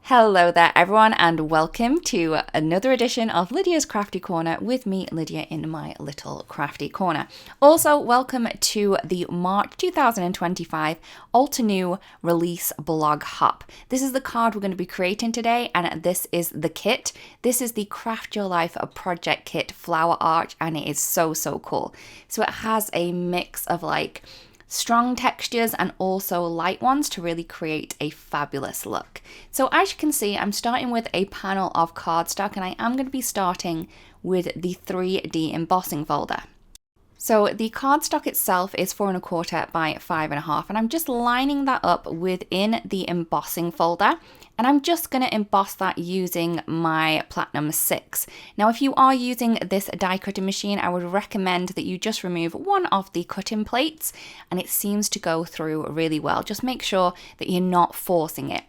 Hello there everyone and welcome to another edition of Lydia's Crafty Corner with me, Lydia, in my little crafty corner. Also, welcome to the March 2025 Altenew release blog hop. This is the card we're going to be creating today and this is the kit. This is the Craft Your Life project kit flower art and it is so cool. So it has a mix of strong textures and also light ones to really create a fabulous look. So as you can see, I'm starting with a panel of cardstock and I am going to be starting with the 3D embossing folder. So the cardstock itself is 4 1/4 by 5 1/2 and I'm just lining that up within the embossing folder and I'm just going to emboss that using my Platinum 6. Now if you are using this die cutting machine, I would recommend that you just remove one of the cutting plates and it seems to go through really well. Just make sure that you're not forcing it.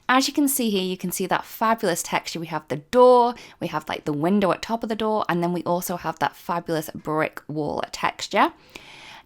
As you can see here, you can see that fabulous texture. We have the door, we have the window at top of the door, and then we also have that fabulous brick wall texture.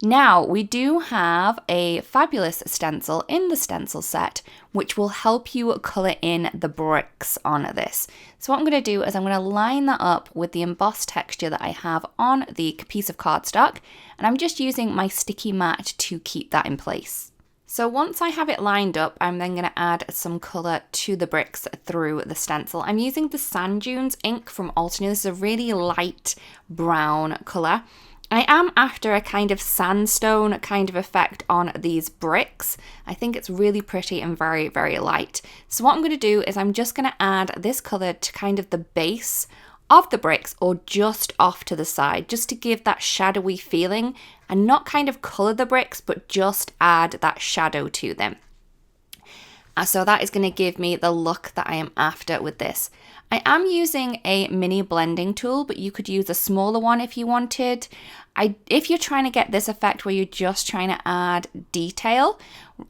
Now, we do have a fabulous stencil in the stencil set, which will help you color in the bricks on this. So what I'm going to do is I'm going to line that up with the embossed texture that I have on the piece of cardstock, and I'm just using my sticky mat to keep that in place. So once I have it lined up, I'm then going to add some colour to the bricks through the stencil. I'm using the Sand Dunes ink from Altenew. This is a really light brown colour. I am after a kind of sandstone kind of effect on these bricks. I think it's really pretty and very light. So what I'm going to do is I'm just going to add this colour to kind of the base of the bricks or just off to the side, just to give that shadowy feeling and not kind of colour the bricks, but just add that shadow to them. So that is going to give me the look that I am after with this. I am using a mini blending tool, but you could use a smaller one if you wanted. If you're trying to get this effect where you're just trying to add detail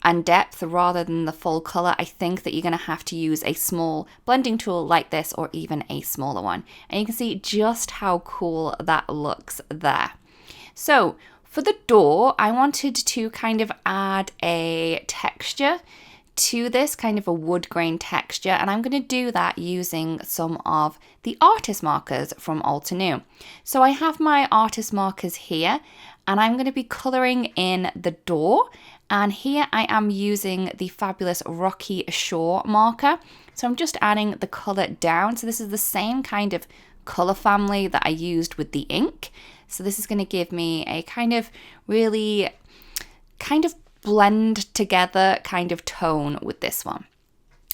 and depth rather than the full color, I think that you're going to have to use a small blending tool like this or even a smaller one. And you can see just how cool that looks there. So for the door, I wanted to kind of add a texture to this, kind of a wood grain texture, and I'm going to do that using some of the artist markers from Altenew. So I have my artist markers here and I'm going to be colouring in the door, and here I am using the fabulous Rocky Shore marker. So I'm just adding the colour down. So this is the same kind of colour family that I used with the ink. So this is going to give me a kind of really blend together kind of tone with this one.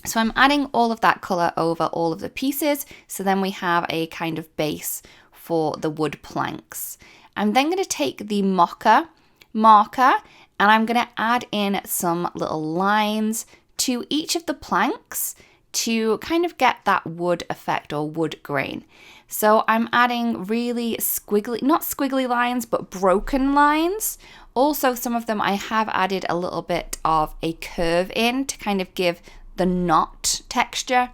So I'm adding all of that colour over all of the pieces, so then we have a kind of base for the wood planks. I'm then going to take the Mocha marker and I'm going to add in some little lines to each of the planks to kind of get that wood effect or wood grain. So I'm adding really squiggly, not squiggly lines, but broken lines. Also, some of them I have added a little bit of a curve in to kind of give the knot texture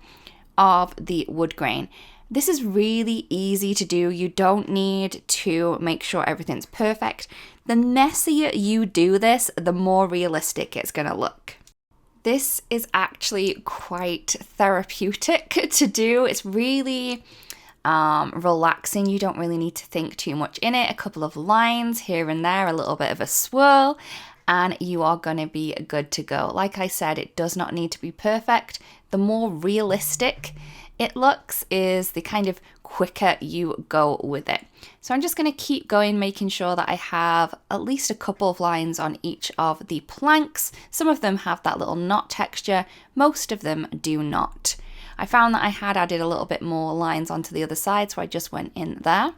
of the wood grain. This is really easy to do. You don't need to make sure everything's perfect. The messier you do this, the more realistic it's going to look. This is actually quite therapeutic to do. It's really relaxing. You don't really need to think too much in it. A couple of lines here and there, a little bit of a swirl, and you are going to be good to go. Like I said, it does not need to be perfect. The more realistic it looks is the kind of quicker you go with it. So I'm just going to keep going, making sure that I have at least a couple of lines on each of the planks. Some of them have that little knot texture, most of them do not. I found that I had added a little bit more lines onto the other side, so I just went in there.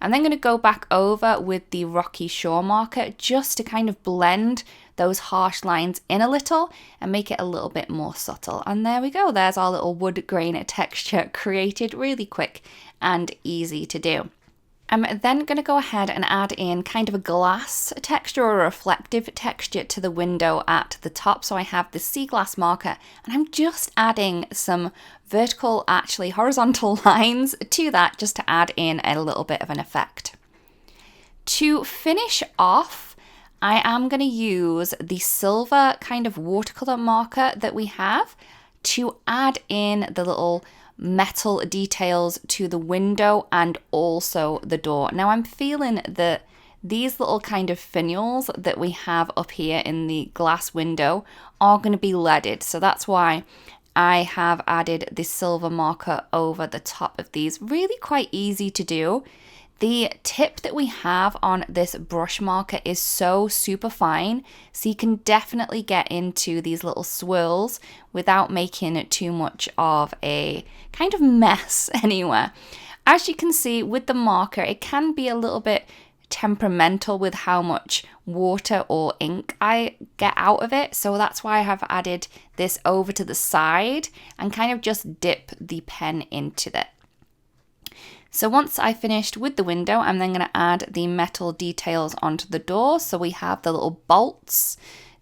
I'm then going to go back over with the Rocky Shore marker just to kind of blend those harsh lines in a little and make it a little bit more subtle. And there we go, there's our little wood grain texture created really quick and easy to do. I'm then going to go ahead and add in kind of a glass texture or a reflective texture to the window at the top. So I have the sea glass marker and I'm just adding some vertical, actually horizontal lines to that just to add in a little bit of an effect. To finish off, I am going to use the silver kind of watercolor marker that we have to add in the little metal details to the window and also the door. Now I'm feeling that these little kind of finials that we have up here in the glass window are going to be leaded. So that's why I have added this silver marker over the top of these. Really quite easy to do. The tip that we have on this brush marker is so super fine, so you can definitely get into these little swirls without making it too much of a kind of mess anywhere. As you can see with the marker, it can be a little bit temperamental with how much water or ink I get out of it, so that's why I have added this over to the side and kind of just dip the pen into it. So once I finished with the window, I'm then going to add the metal details onto the door. So we have the little bolts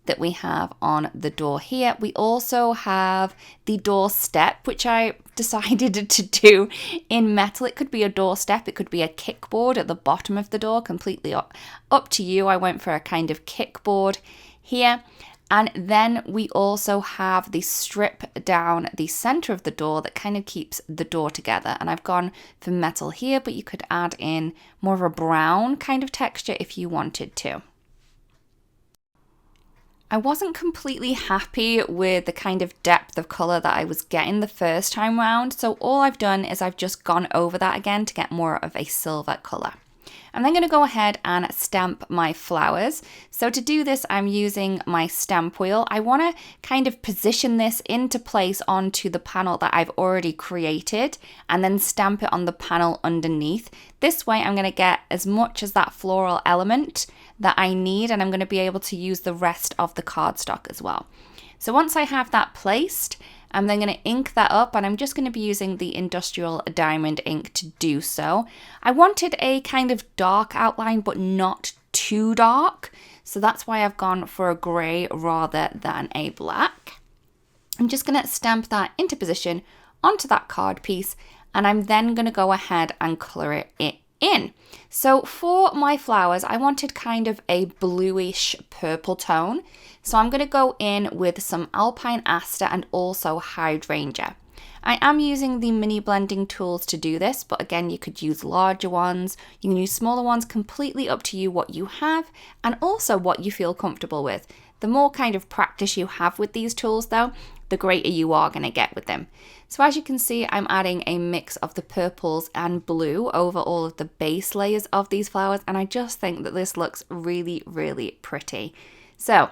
that we have on the door here. We also have the door step, which I decided to do in metal. It could be a door step, it could be a kickboard at the bottom of the door, completely up to you. I went for a kind of kickboard here. And then we also have the strip down the center of the door that kind of keeps the door together. And I've gone for metal here, but you could add in more of a brown kind of texture if you wanted to. I wasn't completely happy with the kind of depth of color that I was getting the first time round. So all I've done is I've just gone over that again to get more of a silver color. I'm then going to go ahead and stamp my flowers. So to do this, I'm using my stamp wheel. I want to kind of position this into place onto the panel that I've already created and then stamp it on the panel underneath. This way I'm going to get as much as that floral element that I need, and I'm going to be able to use the rest of the cardstock as well. So once I have that placed, I'm then going to ink that up, and I'm just going to be using the Industrial Diamond ink to do so. I wanted a kind of dark outline, but not too dark. So that's why I've gone for a grey rather than a black. I'm just going to stamp that into position onto that card piece, and I'm then going to go ahead and colour it in. So for my flowers, I wanted kind of a bluish purple tone. So I'm going to go in with some Alpine, Aster, and also Hydrangea. I am using the mini blending tools to do this, but again, you could use larger ones, you can use smaller ones, completely up to you what you have and also what you feel comfortable with. The more kind of practice you have with these tools though, the greater you are going to get with them. So as you can see, I'm adding a mix of the purples and blue over all of the base layers of these flowers, and I just think that this looks really, really pretty. So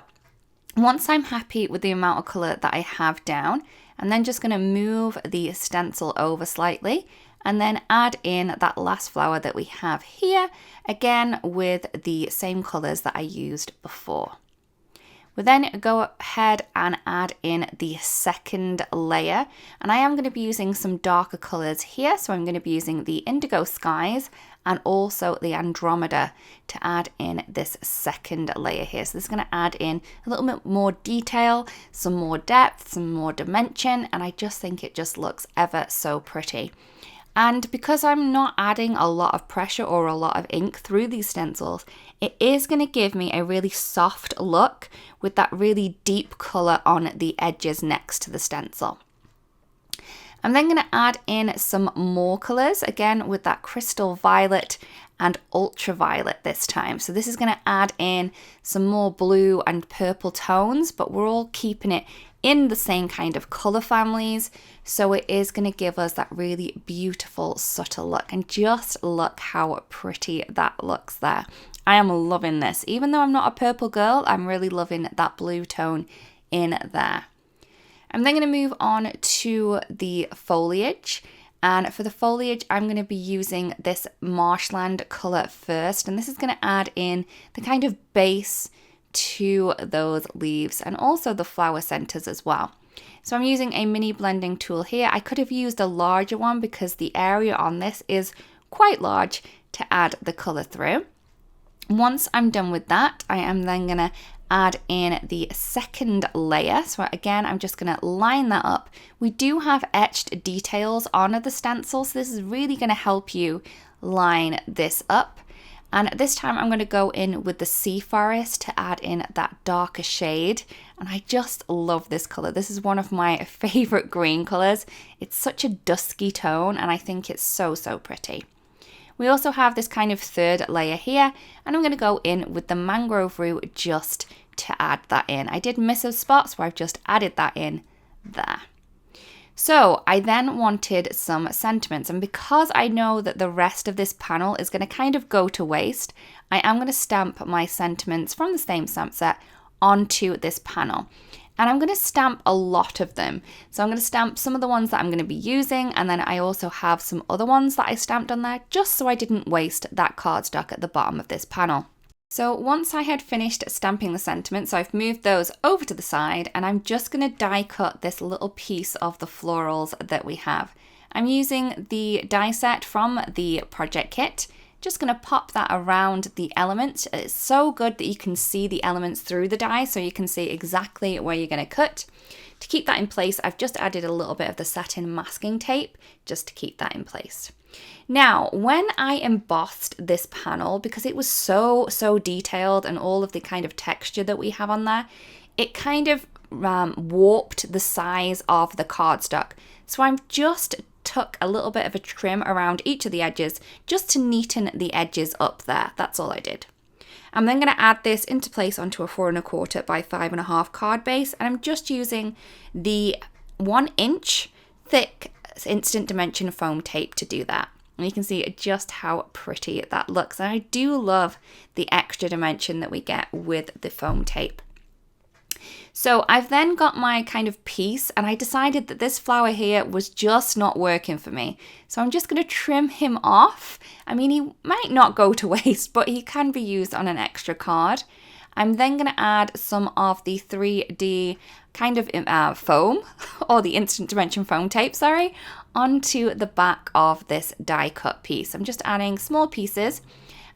once I'm happy with the amount of colour that I have down, I'm then just going to move the stencil over slightly and then add in that last flower that we have here, again with the same colours that I used before. We'll then go ahead and add in the second layer, and I am going to be using some darker colours here, so I'm going to be using the Indigo Skies and also the Andromeda to add in this second layer here. So this is going to add in a little bit more detail, some more depth, some more dimension, and I just think it just looks ever so pretty. And because I'm not adding a lot of pressure or a lot of ink through these stencils, it is going to give me a really soft look with that really deep colour on the edges next to the stencil. I'm then going to add in some more colours, again with that Crystal Violet and Ultraviolet this time. So this is going to add in some more blue and purple tones, but we're all keeping it in the same kind of colour families. So it is going to give us that really beautiful subtle look, and just look how pretty that looks there. I am loving this. Even though I'm not a purple girl, I'm really loving that blue tone in there. I'm then going to move on to the foliage, and for the foliage I'm going to be using this Marshland colour first, and this is going to add in the kind of base to those leaves and also the flower centres as well. So I'm using a mini blending tool here. I could have used a larger one because the area on this is quite large to add the colour through. Once I'm done with that, I am then going to add in the second layer. So again, I'm just going to line that up. We do have etched details on the stencil, so this is really going to help you line this up. And this time I'm going to go in with the Sea Forest to add in that darker shade. And I just love this colour. This is one of my favourite green colours. It's such a dusky tone and I think it's so, so pretty. We also have this kind of third layer here, and I'm going to go in with the Mangrove root just to add that in. I did miss a spot, so I've just added that in there. So I then wanted some sentiments, and because I know that the rest of this panel is going to kind of go to waste, I am going to stamp my sentiments from the same stamp set onto this panel. And I'm going to stamp a lot of them. So I'm going to stamp some of the ones that I'm going to be using, and then I also have some other ones that I stamped on there just so I didn't waste that cardstock at the bottom of this panel. So once I had finished stamping the sentiments, I've moved those over to the side, and I'm just going to die cut this little piece of the florals that we have. I'm using the die set from the project kit. Just going to pop that around the elements. It's so good that you can see the elements through the die, so you can see exactly where you're going to cut. To keep that in place, I've just added a little bit of the satin masking tape just to keep that in place. Now, when I embossed this panel, because it was so detailed and all of the kind of texture that we have on there, it kind of warped the size of the cardstock. So I'm just took a little bit of a trim around each of the edges just to neaten the edges up there. That's all I did. I'm then going to add this into place onto a 4 1/4 by 5.5 card base, and I'm just using the 1 inch thick instant dimension foam tape to do that. And you can see just how pretty that looks. And I do love the extra dimension that we get with the foam tape. So I've then got my kind of piece, and I decided that this flower here was just not working for me. So I'm just going to trim him off. I mean, he might not go to waste, but he can be used on an extra card. I'm then going to add some of the 3D kind of foam, or the instant dimension foam tape, sorry, onto the back of this die cut piece. I'm just adding small pieces,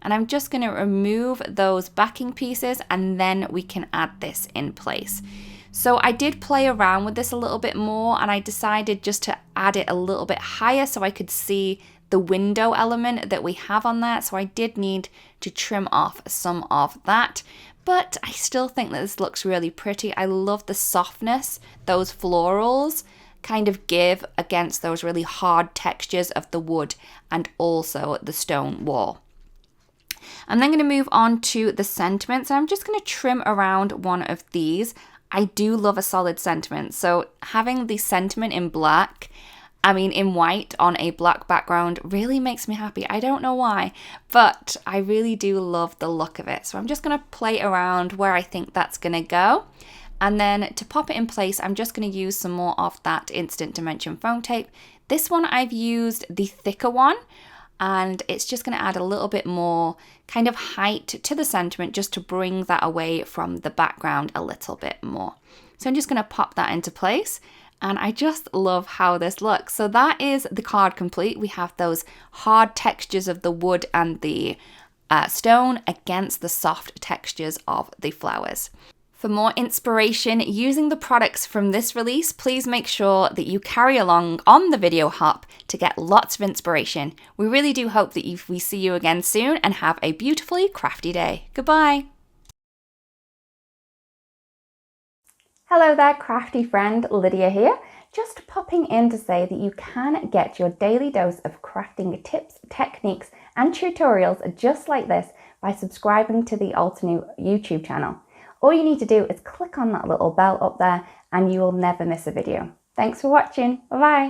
and I'm just going to remove those backing pieces, and then we can add this in place. So I did play around with this a little bit more, and I decided just to add it a little bit higher so I could see the window element that we have on there. So I did need to trim off some of that, but I still think that this looks really pretty. I love the softness those florals kind of give against those really hard textures of the wood and also the stone wall. I'm then going to move on to the sentiments. I'm just going to trim around one of these. I do love a solid sentiment, so having the sentiment in black, I mean in white on a black background, really makes me happy. I don't know why, but I really do love the look of it. So I'm just going to play around where I think that's going to go. And then to pop it in place, I'm just going to use some more of that instant dimension foam tape. This one I've used the thicker one, and it's just going to add a little bit more kind of height to the sentiment just to bring that away from the background a little bit more. So I'm just going to pop that into place, and I just love how this looks. So that is the card complete. We have those hard textures of the wood and the stone against the soft textures of the flowers. For more inspiration using the products from this release, please make sure that you carry along on the video hop to get lots of inspiration. We really do hope that we see you again soon, and have a beautifully crafty day. Goodbye. Hello there, crafty friend, Lydia here. Just popping in to say that you can get your daily dose of crafting tips, techniques and tutorials just like this by subscribing to the Altenew YouTube channel. All you need to do is click on that little bell up there and you will never miss a video. Thanks for watching. Bye bye.